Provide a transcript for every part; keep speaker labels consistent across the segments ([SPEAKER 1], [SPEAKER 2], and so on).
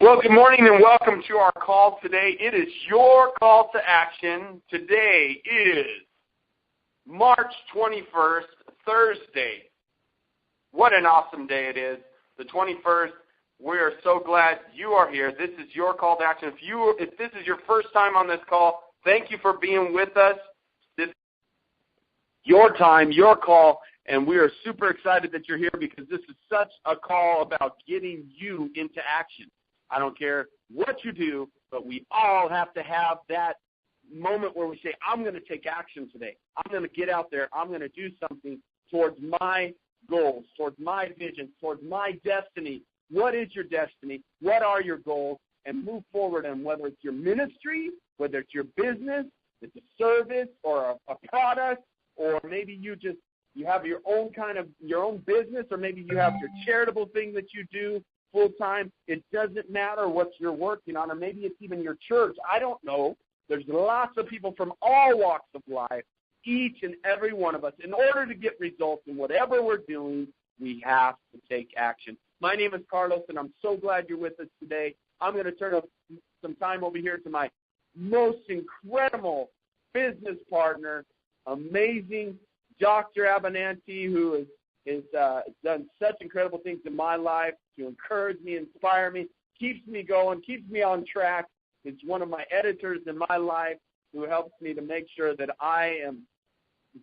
[SPEAKER 1] Well, good morning and welcome to our call today. It is your call to action. Today is March 21st, Thursday. What an awesome day it is. The 21st, we are so glad you are here. This is your call to action. If this is your first time on this call, thank you for being with us. This is your time, your call, and we are super excited that you're here because this is such a call about getting you into action. I don't care what you do, but we all have to have that moment where we say, I'm going to take action today. I'm going to get out there. I'm going to do something towards my goals, towards my vision, towards my destiny. What is your destiny? What are your goals? And move forward. And whether it's your ministry, whether it's your business, it's a service or a product, or maybe you have your own business, or maybe you have your charitable thing that you do full-time. It doesn't matter what you're working on, or maybe it's even your church. I don't know. There's lots of people from all walks of life, each and every one of us. In order to get results in whatever we're doing, we have to take action. My name is Carlos, and I'm so glad you're with us today. I'm going to turn some time over here to my most incredible business partner, amazing Dr. Abenanti, who has done such incredible things in my life to encourage me, inspire me, keeps me going, keeps me on track. It's one of my editors in my life who helps me to make sure that I am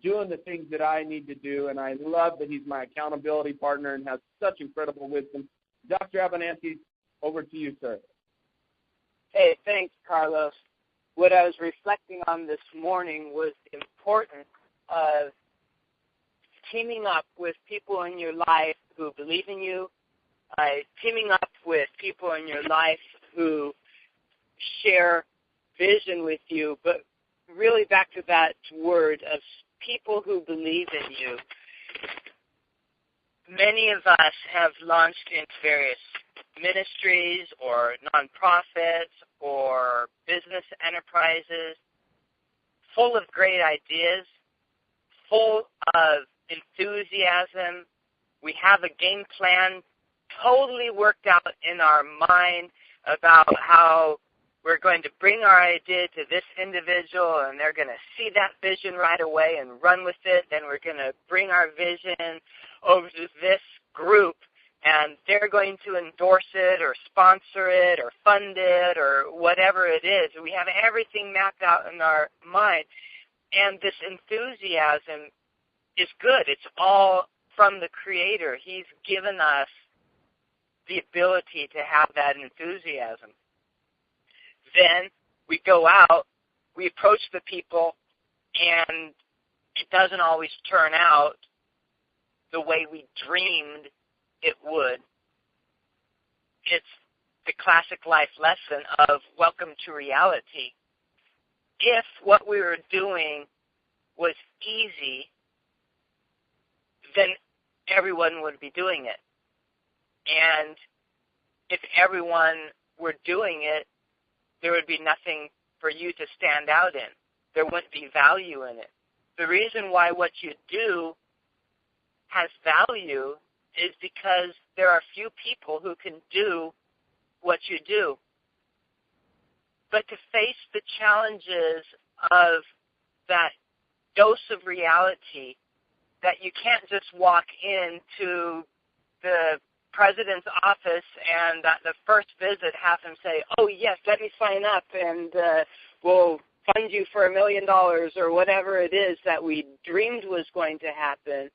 [SPEAKER 1] doing the things that I need to do, and I love that he's my accountability partner and has such incredible wisdom. Dr. Abenanti, over to you, sir.
[SPEAKER 2] Hey, thanks, Carlos. What I was reflecting on this morning was the importance of teaming up with people in your life who believe in you, teaming up with people in your life who share vision with you, but really back to that word of people who believe in you. Many of us have launched into various ministries or nonprofits or business enterprises full of great ideas, full of enthusiasm. We have a game plan totally worked out in our mind about how we're going to bring our idea to this individual, and they're going to see that vision right away and run with it. Then we're going to bring our vision over to this group, and they're going to endorse it or sponsor it or fund it or whatever it is. We have everything mapped out in our mind, and this enthusiasm is good. It's all from the Creator. He's given us the ability to have that enthusiasm. Then we go out, we approach the people, and it doesn't always turn out the way we dreamed it would. It's the classic life lesson of welcome to reality. If what we were doing was easy, then everyone would be doing it. And if everyone were doing it, there would be nothing for you to stand out in. There wouldn't be value in it. The reason why what you do has value is because there are few people who can do what you do. But to face the challenges of that dose of reality, that you can't just walk into the president's office and at the first visit have him say, oh, yes, let me sign up and we'll fund you for $1 million or whatever it is that we dreamed was going to happen.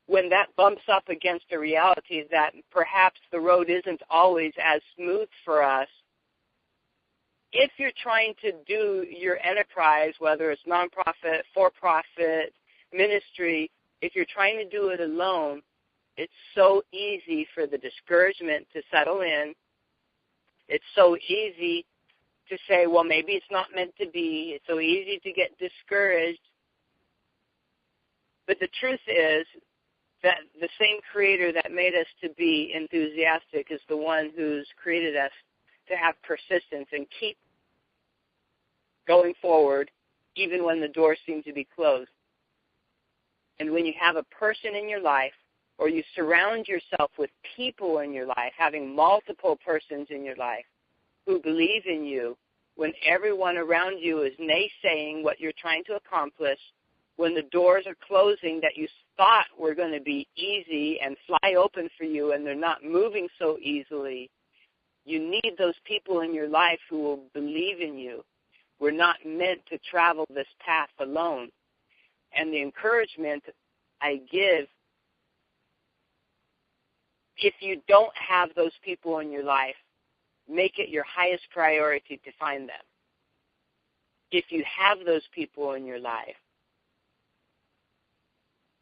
[SPEAKER 2] When that bumps up against a reality that perhaps the road isn't always as smooth for us, if you're trying to do your enterprise, whether it's nonprofit, for-profit, ministry, if you're trying to do it alone, it's so easy for the discouragement to settle in. It's so easy to say, well, maybe it's not meant to be. It's so easy to get discouraged. But the truth is that the same Creator that made us to be enthusiastic is the one who's created us to have persistence and keep going forward even when the doors seem to be closed. And when you have a person in your life, or you surround yourself with people in your life, having multiple persons in your life, who believe in you when everyone around you is naysaying what you're trying to accomplish, when the doors are closing that you thought were going to be easy and fly open for you and they're not moving so easily. You need those people in your life who will believe in you. We're not meant to travel this path alone. And the encouragement I give, if you don't have those people in your life, make it your highest priority to find them. If you have those people in your life,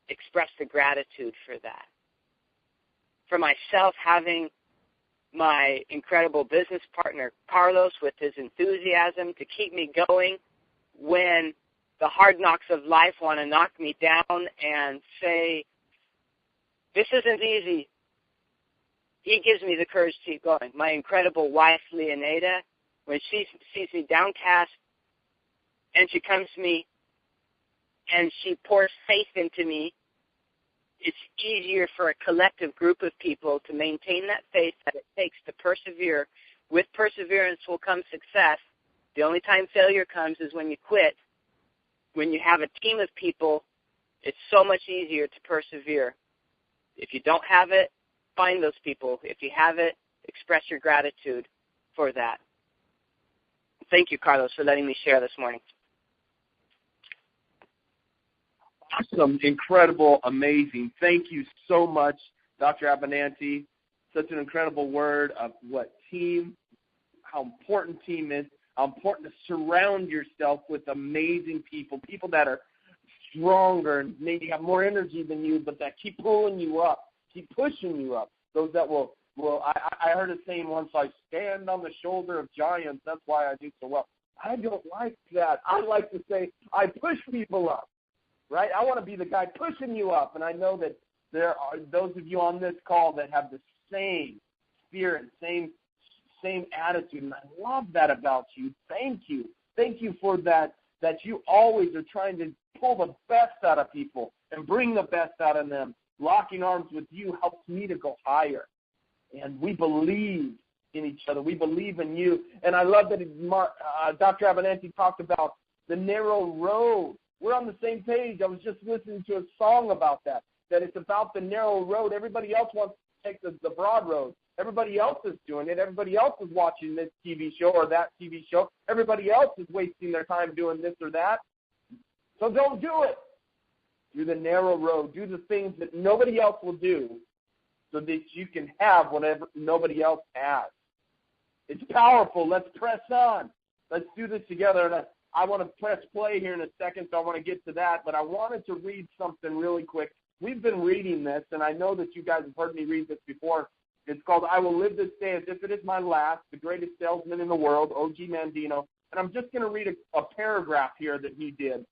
[SPEAKER 2] express the gratitude for that. For myself, having my incredible business partner, Carlos, with his enthusiasm to keep me going when the hard knocks of life want to knock me down and say, this isn't easy. He gives me the courage to keep going. My incredible wife, Leoneda, when she sees me downcast and she comes to me and she pours faith into me, it's easier for a collective group of people to maintain that faith that it takes to persevere. With perseverance will come success. The only time failure comes is when you quit. When you have a team of people, it's so much easier to persevere. If you don't have it, find those people. If you have it, express your gratitude for that. Thank you, Carlos, for letting me share this morning.
[SPEAKER 1] Awesome, incredible, amazing. Thank you so much, Dr. Abenanti. Such an incredible word of what team, how important team is, how important to surround yourself with amazing people, people that are stronger and maybe have more energy than you, but that keep pulling you up, keep pushing you up. Those that will I heard a saying once, I stand on the shoulder of giants. That's why I do so well. I don't like that. I like to say I push people up. Right? I want to be the guy pushing you up, and I know that there are those of you on this call that have the same spirit, same attitude, and I love that about you. Thank you. Thank you for that you always are trying to pull the best out of people and bring the best out of them. Locking arms with you helps me to go higher, and we believe in each other. We believe in you, and I love that Dr. Abenanti talked about the narrow road. We're on the same page. I was just listening to a song about that it's about the narrow road. Everybody else wants to take the broad road. Everybody else is doing it. Everybody else is watching this TV show or that TV show. Everybody else is wasting their time doing this or that. So don't do it. Do the narrow road. Do the things that nobody else will do so that you can have whatever nobody else has. It's powerful. Let's press on. Let's do this together. And I want to press play here in a second, so I want to get to that. But I wanted to read something really quick. We've been reading this, and I know that you guys have heard me read this before. It's called I Will Live This Day as If It Is My Last, The Greatest Salesman in the World, O.G. Mandino. And I'm just going to read a paragraph here that he did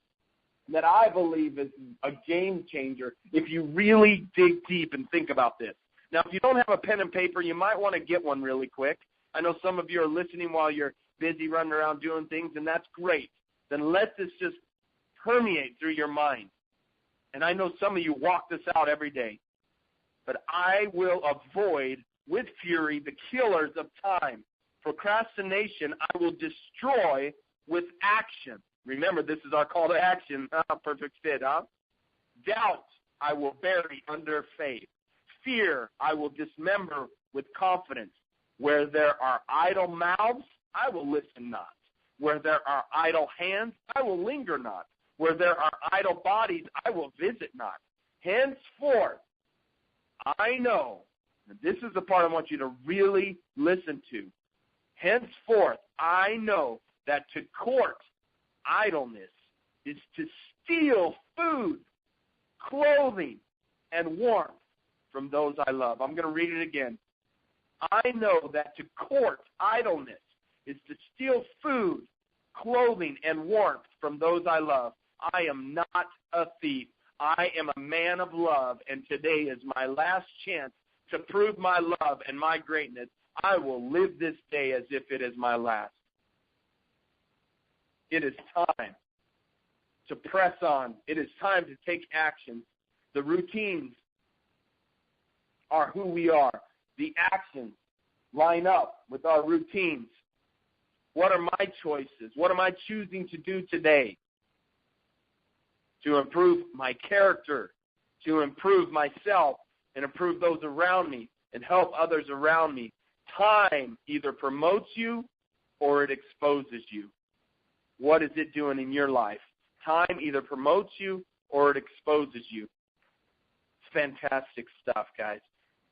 [SPEAKER 1] that I believe is a game changer if you really dig deep and think about this. Now, if you don't have a pen and paper, you might want to get one really quick. I know some of you are listening while you're busy running around doing things, and that's great. Then let this just permeate through your mind. And I know some of you walk this out every day. But I will avoid with fury the killers of time. Procrastination I will destroy with action. Remember, this is our call to action. Perfect fit, huh? Doubt I will bury under faith. Fear I will dismember with confidence. Where there are idle mouths, I will listen not. Where there are idle hands, I will linger not. Where there are idle bodies, I will visit not. Henceforth, I know, and this is the part I want you to really listen to. Henceforth, I know that to court idleness is to steal food, clothing, and warmth from those I love. I'm going to read it again. I know that to court idleness is to steal food, clothing, and warmth from those I love. I am not a thief. I am a man of love, and today is my last chance to prove my love and my greatness. I will live this day as if it is my last. It is time to press on. It is time to take action. The routines are who we are. The actions line up with our routines. What are my choices? What am I choosing to do today to improve my character, to improve myself, and improve those around me, and help others around me? Time either promotes you or it exposes you. What is it doing in your life? Time either promotes you or it exposes you. It's fantastic stuff, guys.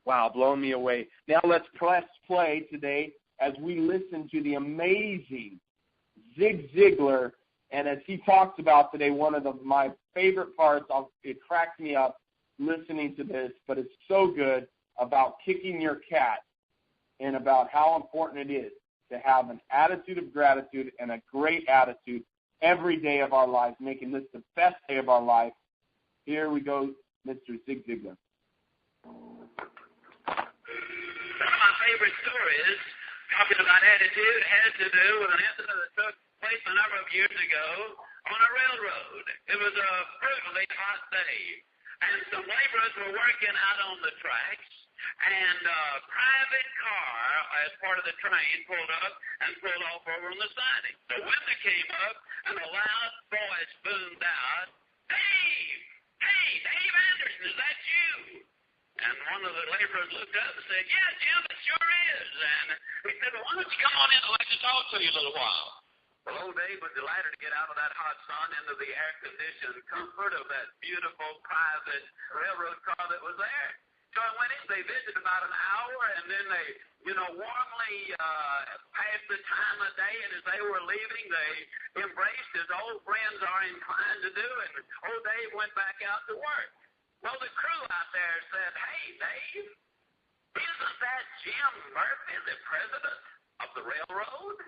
[SPEAKER 1] Wow, blowing me away. Now let's press play today as we listen to the amazing Zig Ziglar. And as he talks about today, one of my favorite parts, it cracks me up listening to this, but it's so good, about kicking your cat and about how important it is to have an attitude of gratitude and a great attitude every day of our lives, making this the best day of our life. Here we go, Mr. Zig Ziglar.
[SPEAKER 3] One of my favorite stories, talking about attitude, has to do with an incident that took place a number of years ago on a railroad. It was a brutally hot day, and some laborers were working out on the tracks, and a private car, as part of the train, pulled up and pulled off over on the siding. The window came up, and a loud voice boomed out, "Dave! Hey, Dave Anderson, is that you?" And one of the laborers looked up and said, "Yeah, Jim, it sure is." And he said, "Well, why don't you come on in? I'd like to talk to you a little while." Well, old Dave was delighted to get out of that hot sun into the air-conditioned comfort of that beautiful private railroad car that was there. So I went in, they visited about an hour, and then they, warmly passed the time of day, and as they were leaving, they embraced as old friends are inclined to do, and old Dave went back out to work. Well, the crew out there said, "Hey, Dave, isn't that Jim Murphy, the president of the railroad?"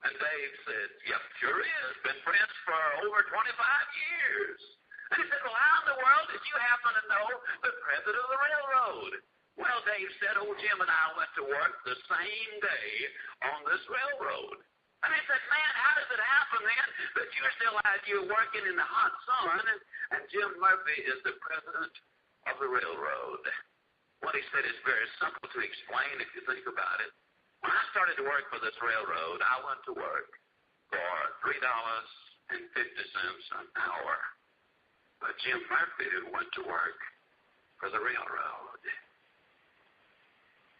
[SPEAKER 3] And Dave said, "Yep, sure is. Been friends for over 25 years. And he said, "Well, how in the world did you happen to know the president of the railroad?" Well, Dave said, "Old Jim and I went to work the same day on this railroad." And he said, "Man, how does it happen then that you're still out here working in the hot sun and Jim Murphy is the president of the railroad?" What he said is very simple to explain if you think about it. When I started to work for this railroad, I went to work for $3.50 an hour. But Jim Murphy went to work for the railroad.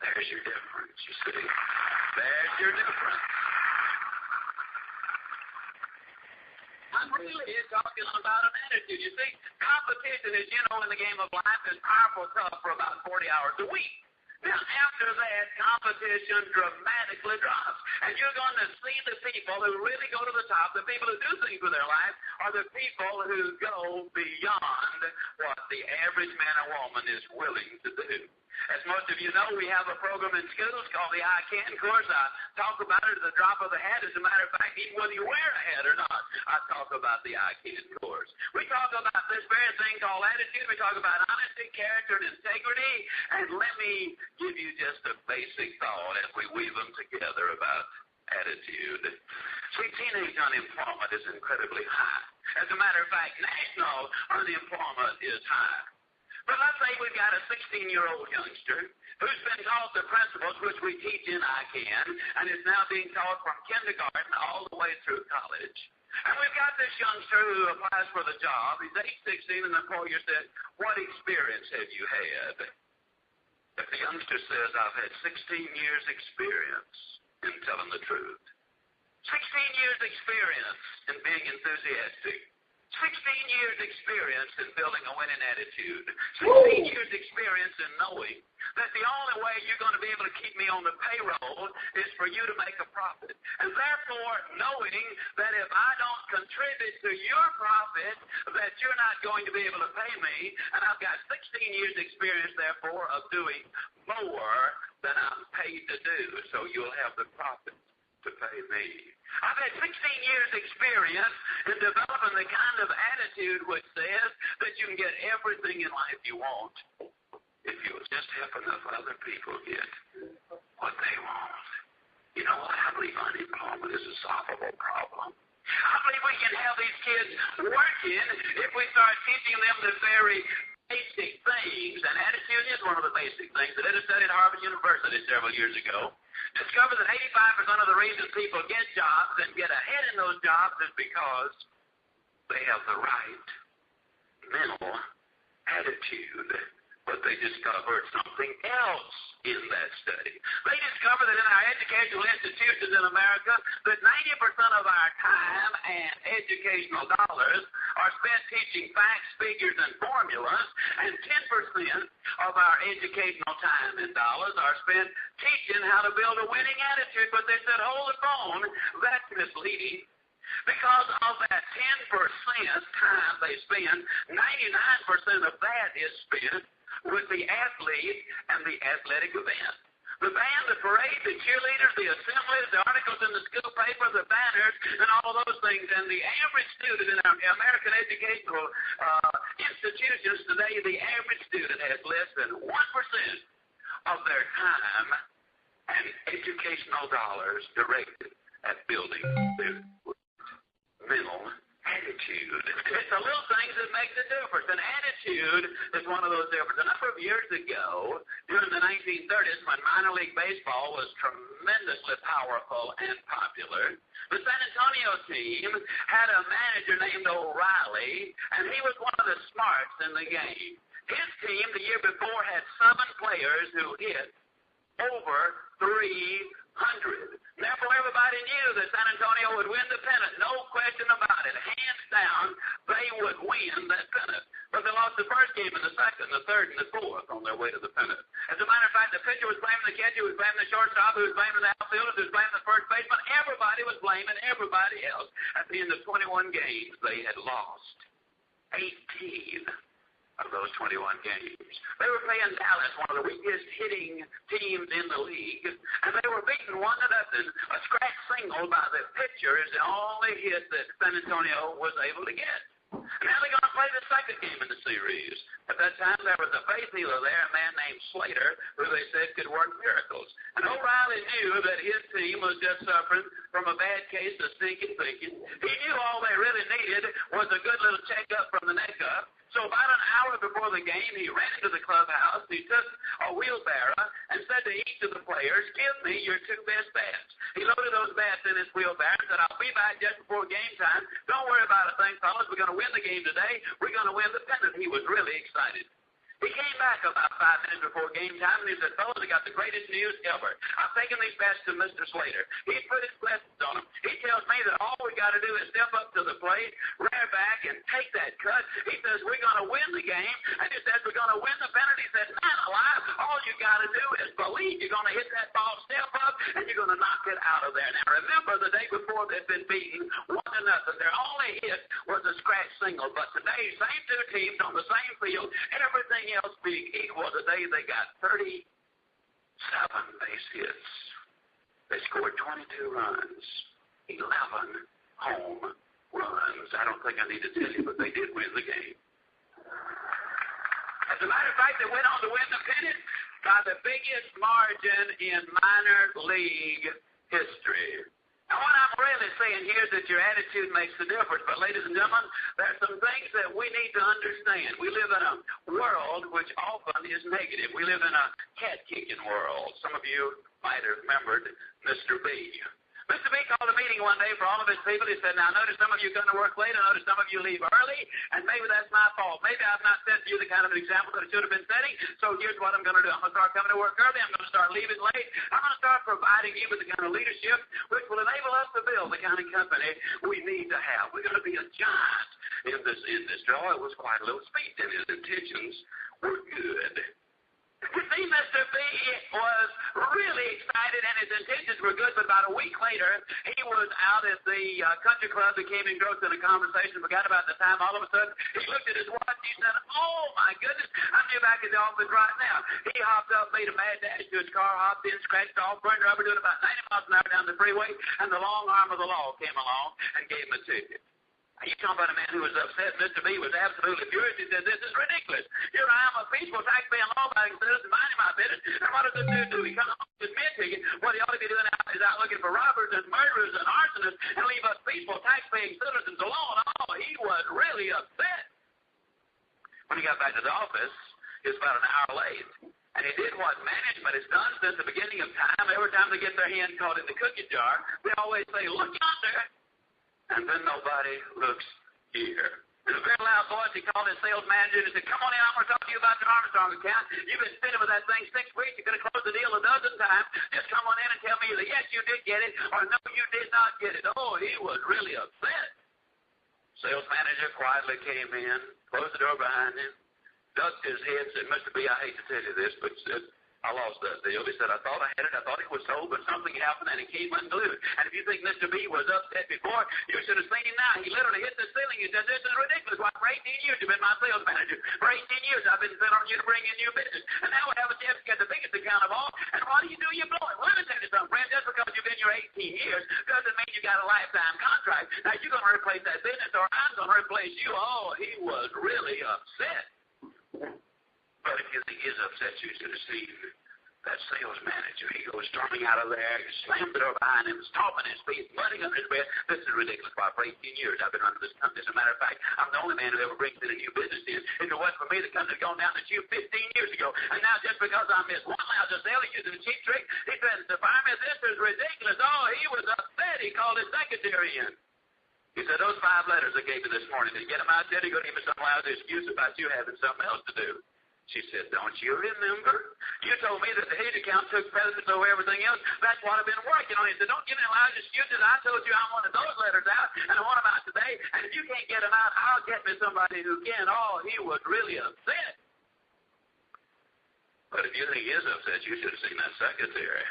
[SPEAKER 3] There's your difference, you see. There's your difference. I'm really talking about an attitude. You see, competition, as you know, in the game of life is powerful tough for about 40 hours a week. Now, after that, competition dramatically drops. And you're going to see the people who really go to the top, the people who do things with their life, are the people who go beyond what the average man or woman is willing to do. As most of you know, we have a program in schools called the I Can course. I talk about it at the drop of a hat. As a matter of fact, even whether you wear a hat or not, I talk about the I Can course. We talk about this very thing called attitude. We talk about honesty, character, and integrity. And let me give you just a basic thought as we weave them together about attitude. See, teenage unemployment is incredibly high. As a matter of fact, national unemployment is high. But let's say we've got a 16-year-old youngster who's been taught the principles which we teach in I Can, and is now being taught from kindergarten all the way through college. And we've got this youngster who applies for the job. He's age 16, and the employer said, "What experience have you had?" If the youngster says, "I've had 16 years experience in telling the truth, 16 years experience in being enthusiastic, 16 years experience in building a winning attitude, 16 years experience in knowing that the only way you're going to be able to keep me on the payroll is for you to make a profit. And therefore, knowing that if I don't contribute to your profit, that you're not going to be able to pay me, and I've got 16 years experience, therefore, of doing more than I'm paid to do, so you'll have the profit to pay me. I've had 16 years experience in developing the kind of attitude which says that you can get everything in life you want if you'll just help enough other people get what they want. You know what? I believe unemployment is a solvable problem. I believe we can have these kids working if we start teaching them the very basic things, and attitude is one of the basic things. I did a study at Harvard University several years ago. Discovered that of the reasons people get jobs and get ahead in those jobs is because they have the right mental attitude. But they discovered something else in that study. They discovered that in our educational institutions in America, that 90% of our time and educational dollars are spent teaching facts, figures, and formulas, and 10% of our educational time and dollars are spent teaching how to build a winning attitude. But they said, hold the phone, that's misleading. Because of that 10% time they spend, 99% of that is spent with the athlete and the athletic event. The band, the parade, the cheerleaders, the assemblies, the articles in the school paper, the banners, and all of those things. And the average student in our American educational institutions today, the average student has less than 1% of their time and educational dollars directed at building their mental attitude. It's the little things that make the difference. An attitude is one of those differences. A number of years ago, during the 1930s, when minor league baseball was tremendously powerful and popular, the San Antonio team had a manager named O'Reilly, and he was one of the smarts in the game. His team, the year before, had 7 players who hit over 300. Therefore, everybody knew that San Antonio would win the pennant. No question about it. Hands down, they would win that pennant. But they lost the first game and the second, the third, and the fourth on their way to the pennant. As a matter of fact, the pitcher was blaming the catcher, who was blaming the shortstop, who was blaming the outfielder, who was blaming the first baseman. Everybody was blaming everybody else. At the end of 21 games, they had lost 18 of those 21 games. They were playing Dallas, one of the weakest hitting teams in the league, and they were beaten 1-0. A scratch single by the pitcher is the only hit that San Antonio was able to get. Now they're going to play the second game in the series. At that time, there was a faith healer there, a man named Slater, who they said could work miracles. And O'Reilly knew that his team was just suffering from a bad case of stinking thinking. He knew all they really needed was a good little checkup from the neck up. So about an hour before the game, he ran into the clubhouse. He took a wheelbarrow and said to each of the players, give me your 2 best bats. He loaded those bats in his wheelbarrow and said, I'll be back just before game time. Don't worry about a thing, fellas. We're going to win the game today. We're going to win the pennant. He was really excited. He came back about 5 minutes before game time, and he said, fellas, I got the greatest news ever. I've taken these bats to Mr. Slater. He's put his blessings on them. He tells me that all we got to do is step up to the plate, rear back, and take that cut. He says, we're going to win the game. And he says, we're going to win the pennant. He said, man alive, all you got to do is believe you're going to hit that ball, step up, and you're going to knock it out of there. Now, remember, the day before they'd been beaten 1-0. Their only hit was a scratch single. But today, same 2 teams on the same field, everything else being equal, today they got 37 base hits. They scored 22 runs, 11 home runs. I don't think I need to tell you, but they did win the game. As a matter of fact, they went on to win the pennant by the biggest margin in minor league history. Now, what I'm really saying here is that your attitude makes the difference. But, ladies and gentlemen, there are some things that we need to understand. We live in a world which often is negative. We live in a cat-kicking world. Some of you might have remembered Mr. B. Mr. B called a meeting one day for all of his people. He said, now, notice some of you come to work late. I notice some of you leave early, and maybe that's my fault. Maybe I've not set you the kind of an example that I should have been setting, so here's what I'm going to do. I'm going to start coming to work early. I'm going to start leaving late. I'm going to start providing you with the kind of leadership which will enable us to build the kind of company we need to have. We're going to be a giant in this industry. Oh, it was quite a little speech, and his intentions were good. You see, Mr. B was really excited, and his intentions were good, but about a week later, he was out at the country club, became engrossed in a conversation, forgot about the time. All of a sudden, he looked at his watch, he said, oh, my goodness, I'm due back at the office right now. He hopped up, made a mad dash to his car, hopped in, scratched off, burned rubber, doing about 90 miles an hour down the freeway, and the long arm of the law came along and gave him a ticket. You talking about a man who was upset. Mr. B was absolutely furious. He said, this is ridiculous. Here I am, a peaceful taxpaying law-abiding citizen, minding my business. And what does this dude do? He comes along with me ticket. What he ought to be doing now is out looking for robbers and murderers and arsonists and leave us peaceful taxpaying citizens alone. Oh, he was really upset. When he got back to the office, he was about an hour late. And he did what management has done since the beginning of time. Every time they get their in caught in the cookie jar, they always say, look yonder. And then nobody looks here. In a very loud voice, he called his sales manager and said, come on in, I'm going to talk to you about your Armstrong account. You've been spinning with that thing 6 weeks. You could have closed the deal a dozen times. Just come on in and tell me either yes, you did get it, or no, you did not get it. Oh, he was really upset. Sales manager quietly came in, closed the door behind him, ducked his head, said, Mr. B, I hate to tell you this, but said, I lost that deal. He said, I thought I had it. I thought it was sold, but something happened, and it came unglued. And if you think Mr. B was upset before, you should have seen him now. He literally hit the ceiling. He said, this is ridiculous. Why, for 18 years you've been my sales manager. For 18 years I've been sent on you to bring in new business. And now we have a chance to get the biggest account of all. And what do? You blow it. Well, let me tell you something, friend. Just because you've been here 18 years doesn't mean you got a lifetime contract. Now, you're going to replace that business, or I'm going to replace you. Oh, he was really upset. But if you think he's upset, you should have seen that sales manager. He goes storming out of there, slammed the door behind him, stomping his feet, muddying under his breath. This is ridiculous. Why, for 18 years I've been running this company. As a matter of fact, I'm the only man who ever brings in a new business in. If it wasn't for me, the company had gone down the tube 15 years ago. And now just because I missed one lousy sale, he's using a cheap trick, he threatens to fire me. This is ridiculous. Oh, he was upset. He called his secretary in. He said, those 5 letters I gave you this morning, did you get them out there? You're going to give me some lousy excuse about you having something else to do. She said, don't you remember? You told me that the head account took precedence over everything else. That's what I've been working on. He said, don't give me lousy excuses. I told you I wanted those letters out, and I want them out today. And if you can't get them out, I'll get me somebody who can. Oh, he was really upset. But if you think he is upset, you should have seen that secretary.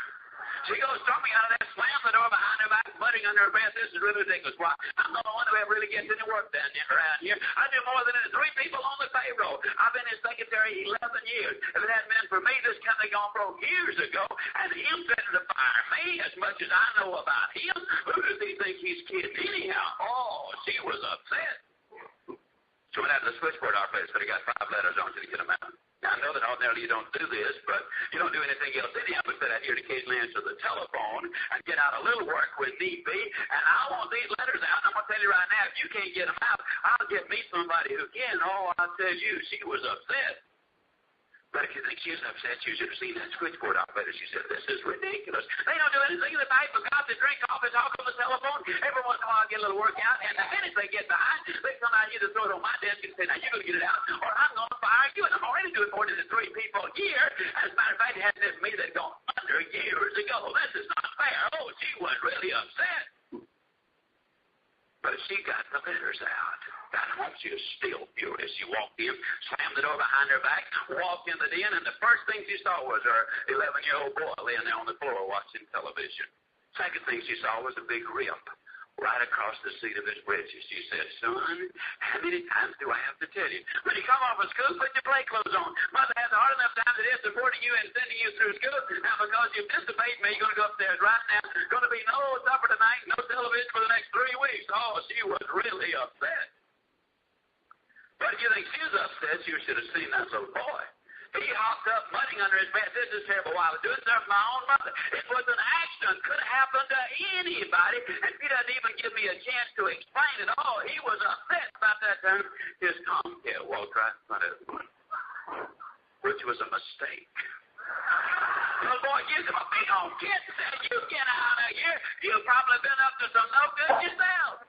[SPEAKER 3] She goes storming out of there, slams the door behind her back, muttering under her breath. This is really ridiculous. Why? I'm the one who ever really gets any work done around here. I do more than 3 people on the payroll. I've been his secretary 11 years. If it hadn't been for me, this company gone broke years ago. And him threatening to fire me as much as I know about him. Who does he think he's kidding anyhow? Oh, she was upset. So went out to the switchboard operator, but he got 5 letters on you to get them out. Now, I know that ordinarily you don't do this, but you don't do anything else anyhow but sit out here and occasionally answer the telephone and get out a little work when need be. And I want these letters out. I'm going to tell you right now, if you can't get them out, I'll get me somebody who can. Oh, I'll tell you, she was upset. But if you think she's upset, you should have seen that switchboard operator. She said, this is ridiculous. They don't do anything in the night but got to drink coffee, talk on the telephone. Every once in a while, get a little work out. And the minute they get behind, they come out here to throw it on my desk and say, now, you're going to get it out, or I'm going to fire you. And I'm already doing more than 3 people a year. As a matter of fact, it hasn't been me that gone under years ago. This is not fair. Oh, she was really upset. But she got the letters out. Got home, she was still furious. She walked in, slammed the door behind her back, walked in the den, and the first thing she saw was her 11-year-old boy laying there on the floor watching television. Second thing she saw was a big rip right across the seat of his breeches. She said, son, how many times do I have to tell you? When you come off of school, put your play clothes on. Mother has a hard enough time today supporting you and sending you through school. Now, because you've disobeyed me, you're going to go upstairs right now. Going to be no supper tonight, no television for the next 3 weeks. Oh, she was really upset. But if you think she was upset, you should have seen that little boy. He hopped up, muttering under his breath. This is terrible. Why I was doing stuff for my own mother. It was an accident. Could have happened to anybody. And he doesn't even give me a chance to explain it. Oh, he was upset about that time. His tomcat walked right in front of him, which was a mistake. The little boy gives him a big old kiss and said, you get out of here. You've probably been up to some no good yourself.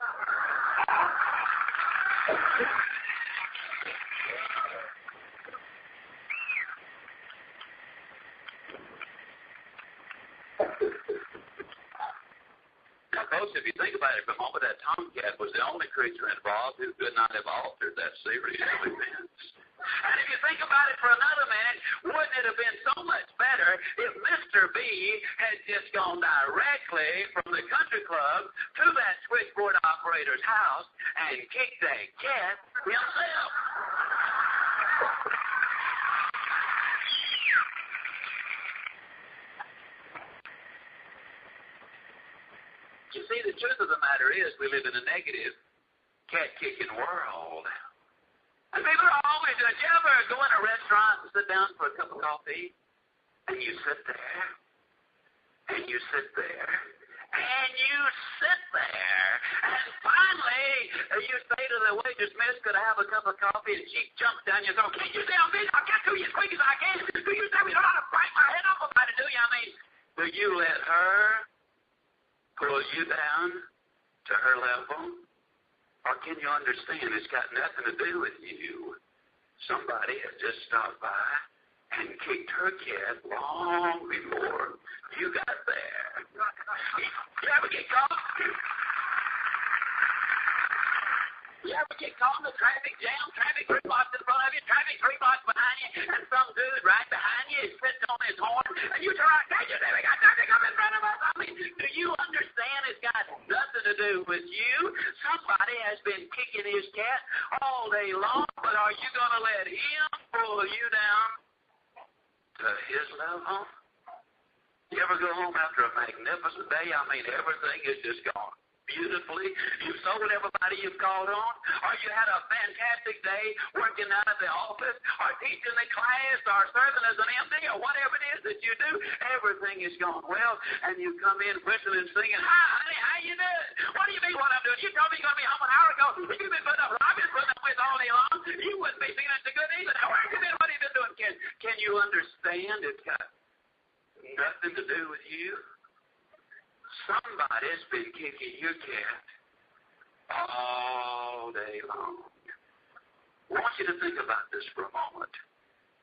[SPEAKER 3] Now, folks, if you think about it for a moment, that tomcat was the only creature involved who could not have altered that series of events. And if you think about it for another minute, wouldn't it have been so much better if Mr. B had just gone directly from the country club to that switchboard operator's house and kicked that cat himself? You see, the truth of the matter is we live in a negative, cat-kicking world. And people are always doing it. You ever go in a restaurant and sit down for a cup of coffee, and you sit there, and you sit there, and you sit there, and finally you say to the waitress, miss, could I have a cup of coffee? And she jumps down your throat. Can't you say I'm busy? I'll get to you as quick as I can. Do you say we don't know how to bite my head off about it, do you? I mean, do you let her you down to her level? Or can you understand it's got nothing to do with you? Somebody has just stopped by and kicked her cat long before you got there. You ever get caught? You ever get caught in a traffic jam? Traffic 3 blocks in front of you, traffic 3 blocks behind you, and some dude right behind you is sitting on his horn, and you turn around, hey, you never got traffic up in front of us. I mean, do you understand it's got nothing to do with you? Somebody has been kicking his cat all day long, but are you going to let him pull you down to his level? You ever go home after a magnificent day? I mean, everything is just gone beautifully. You've sold everybody you've called on, or you had a fantastic day working out at the office, or teaching the class, or serving as an MD, or whatever it is that you do. Everything is going well, and you come in whistling and singing, hi, honey, how you doing? What do you mean what I'm doing? You told me you're going to be home an hour ago. You've been putting up, I've been putting up with all day long. You wouldn't be singing it so good either. Now, where have you been? What have you been doing? Can you understand? It's got nothing to do with you. Somebody's been kicking your cat all day long. I want you to think about this for a moment.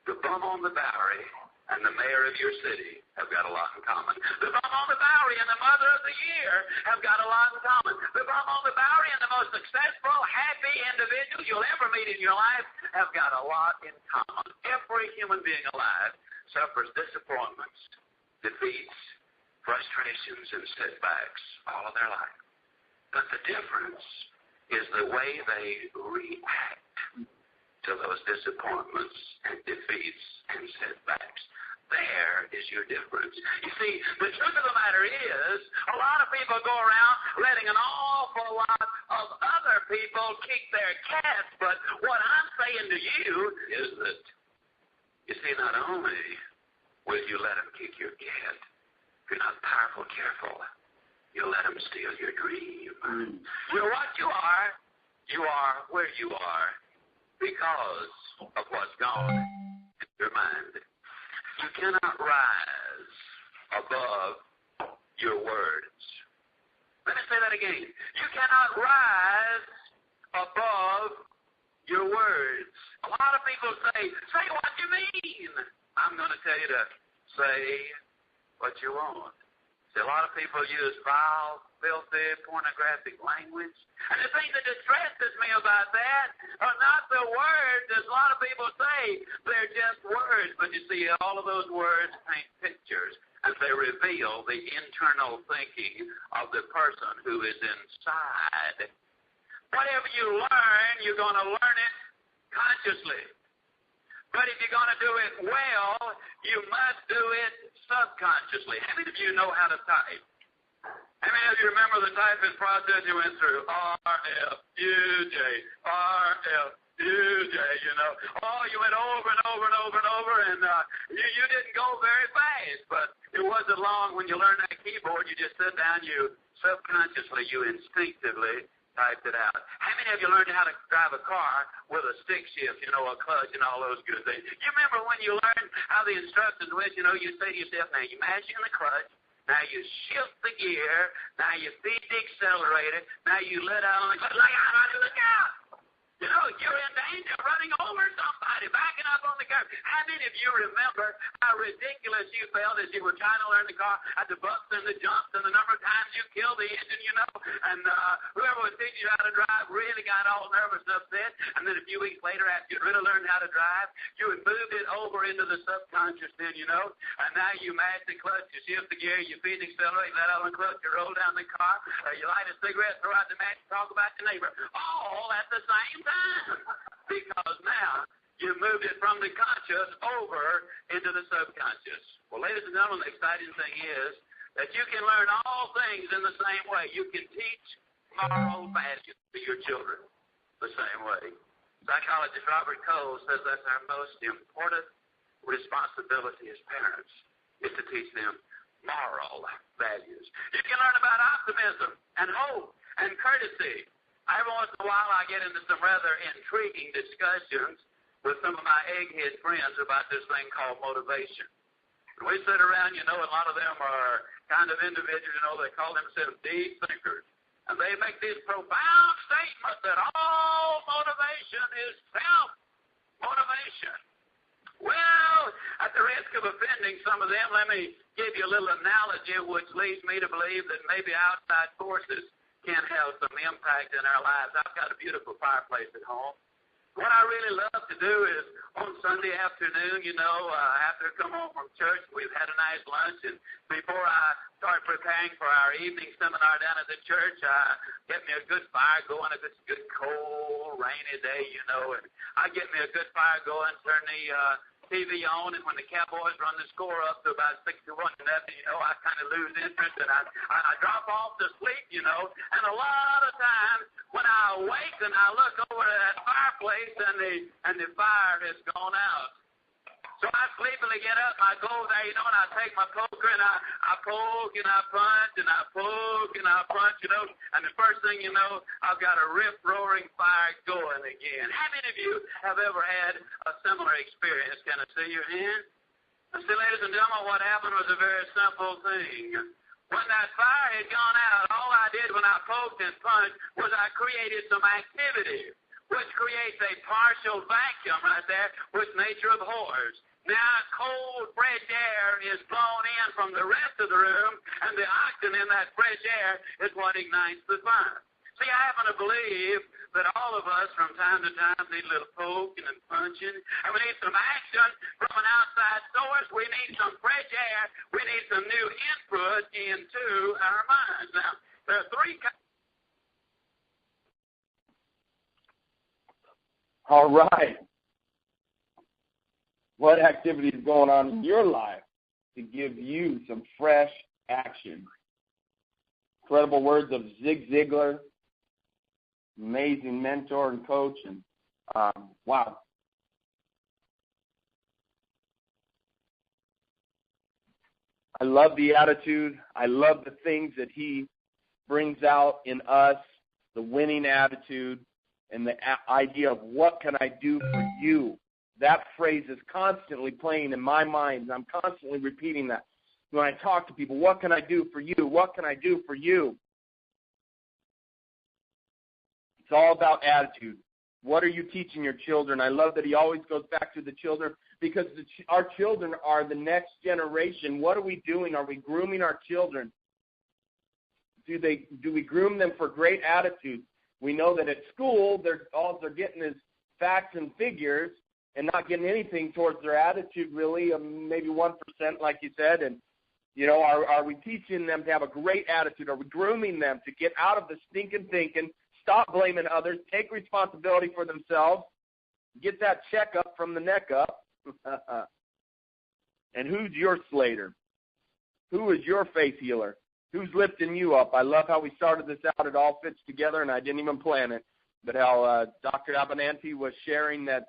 [SPEAKER 3] The bum on the Bowery and the mayor of your city have got a lot in common. The bum on the Bowery and the mother of the year have got a lot in common. The bum on the Bowery and the most successful, happy individual you'll ever meet in your life have got a lot in common. Every human being alive suffers disappointments, defeats, frustrations, and setbacks all of their life. But the difference is the way they react to those disappointments and defeats and setbacks. There is your difference. You see, the truth of the matter is, a lot of people go around letting an awful lot of other people kick their cats, but what I'm saying to you is that, you see, not only will you let them kick your cat, if you're not powerful, careful, you'll let them steal your dream. You're what you are where you are because of what's gone in your mind. You cannot rise above your words. Let me say that again. You cannot rise above your words. A lot of people say what you mean. I'm going to tell you to say what you want. See, a lot of people use vile, filthy, pornographic language. And the thing that distresses me about that are not the words, as a lot of people say. They're just words. But you see, all of those words paint pictures, and they reveal the internal thinking of the person who is inside. Whatever you learn, you're going to learn it consciously. But if you're going to do it well, you must do it subconsciously. How many of you know how to type? How many of you remember the typing process you went through? R-F-U-J, R-F-U-J, you know. Oh, you went over and over and over and over, and you didn't go very fast. But it wasn't long when you learned that keyboard. You just sit down, you subconsciously, you instinctively typed it out. How many of you learned how to drive a car with a stick shift, you know, a clutch and all those good things? You remember when you learned how the instructions went, you know, you say to yourself, now you mash in the clutch, now you shift the gear, now you feed the accelerator, now you let out on the clutch, look out, honey, look out! You know, you're in danger of running over somebody, backing up on the curb. How many of you remember how ridiculous you felt as you were trying to learn the car at the bumps and the jumps and the number of times you killed the engine, you know, and whoever was teaching you how to drive really got all nervous and upset, and then a few weeks later after you really learned how to drive, you had moved it over into the subconscious then, you know, and now you mash the clutch, you shift the gear, you feed the accelerator, let out on the clutch, you roll down the car, you light a cigarette, throw out the match, talk about your neighbor, all at the same time. Because now you moved it from the conscious over into the subconscious. Well, ladies and gentlemen, the exciting thing is that you can learn all things in the same way. You can teach moral values to your children the same way. Psychologist Robert Cole says that's our most important responsibility as parents, is to teach them moral values. You can learn about optimism and hope and courtesy. Every once in a while I get into some rather intriguing discussions with some of my egghead friends about this thing called motivation. We sit around, you know, a lot of them are kind of individuals, they call themselves deep thinkers. And they make these profound statements that all motivation is self-motivation. Well, at the risk of offending some of them, let me give you a little analogy which leads me to believe that maybe outside forces can have some impact in our lives. I've got a beautiful fireplace at home. What I really love to do is on Sunday afternoon, after I come home from church, we've had a nice lunch, and before I start preparing for our evening seminar down at the church, I get me a good fire going. If it's a good, cold, rainy day, and I get me a good fire going, turn the TV on, and when the Cowboys run the score up to about 61-0, I kind of lose interest, and I drop off to sleep, and a lot of times when I wake and I look over at that fireplace and the fire has gone out. So I sleepily get up and I go there, and I take my poker and I poke and I punch and I poke and I punch, and the first thing you know, I've got a rip-roaring fire going again. How many of you have ever had a similar experience? Can I see your hand? See, ladies and gentlemen, what happened was a very simple thing. When that fire had gone out, all I did when I poked and punched was I created some activity, which creates a partial vacuum right there, which nature abhors. Now, cold, fresh air is blown in from the rest of the room, and the oxygen in that fresh air is what ignites the fire. See, I happen to believe that all of us from time to time need a little poking and punching, and we need some action from an outside source. We need some fresh air. We need some new input into our minds. Now, there are three kinds.
[SPEAKER 1] All right. What activity is going on in your life to give you some fresh action? Incredible words of Zig Ziglar, amazing mentor and coach, and wow. I love the attitude. I love the things that he brings out in us, the winning attitude, and the idea of what can I do for you. That phrase is constantly playing in my mind. I'm constantly repeating that when I talk to people. What can I do for you? What can I do for you? It's all about attitude. What are you teaching your children? I love that he always goes back to the children because our children are the next generation. What are we doing? Are we grooming our children? Do we groom them for great attitudes? We know that at school, all they're getting is facts and figures and not getting anything towards their attitude, really, maybe 1%, like you said. And, are we teaching them to have a great attitude? Are we grooming them to get out of the stinking thinking, stop blaming others, take responsibility for themselves, get that checkup from the neck up? And who's your Slater? Who is your faith healer? Who's lifting you up? I love how we started this out. It all fits together, and I didn't even plan it. But how Dr. Abinanti was sharing that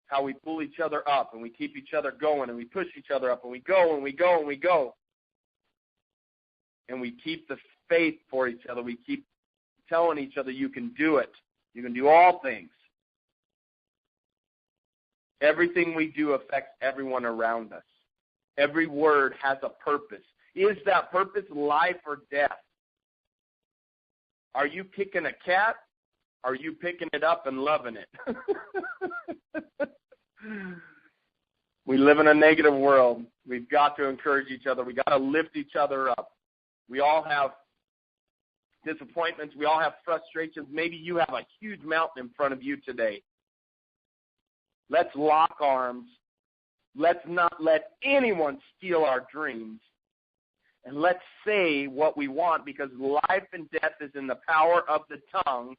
[SPEAKER 1] how we pull each other up, and we keep each other going, and we push each other up, and we go, and we go, and we go. And we keep the faith for each other. We keep telling each other you can do it. You can do all things. Everything we do affects everyone around us. Every word has a purpose. Is that purpose life or death? Are you kicking a cat? Are you picking it up and loving it? We live in a negative world. We've got to encourage each other. We've got to lift each other up. We all have disappointments. We all have frustrations. Maybe you have a huge mountain in front of you today. Let's lock arms. Let's not let anyone steal our dreams. And let's say what we want, because life and death is in the power of the tongue.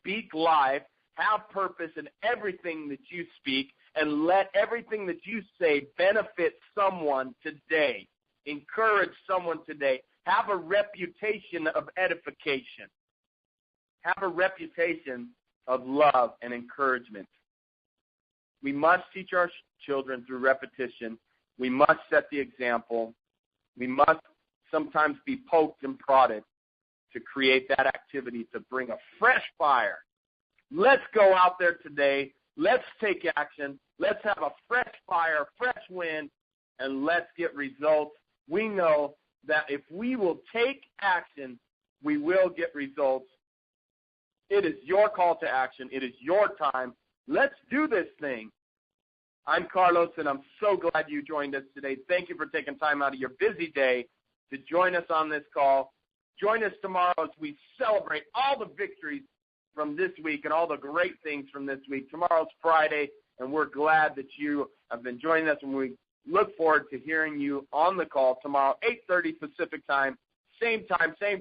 [SPEAKER 1] Speak life. Have purpose in everything that you speak, and let everything that you say benefit someone today. Encourage someone today. Have a reputation of edification. Have a reputation of love and encouragement. We must teach our children through repetition. We must set the example. We must sometimes be poked and prodded to create that activity to bring a fresh fire. Let's go out there today. Let's take action. Let's have a fresh fire, fresh wind, and let's get results. We know that if we will take action, we will get results. It is your call to action. It is your time. Let's do this thing. I'm Carlos, and I'm so glad you joined us today. Thank you for taking time out of your busy day to join us on this call. Join us tomorrow as we celebrate all the victories from this week and all the great things from this week. Tomorrow's Friday, and we're glad that you have been joining us, and we look forward to hearing you on the call tomorrow, 8:30 Pacific time, same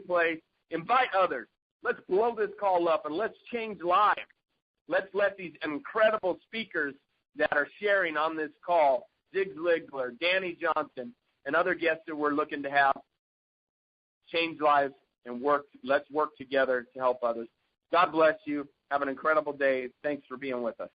[SPEAKER 1] place. Invite others. Let's blow this call up, and let's change lives. Let's let these incredible speakers that are sharing on this call, Zig Ziglar, Danny Johnson, and other guests that we're looking to have, change lives and work. Let's work together to help others. God bless you. Have an incredible day. Thanks for being with us.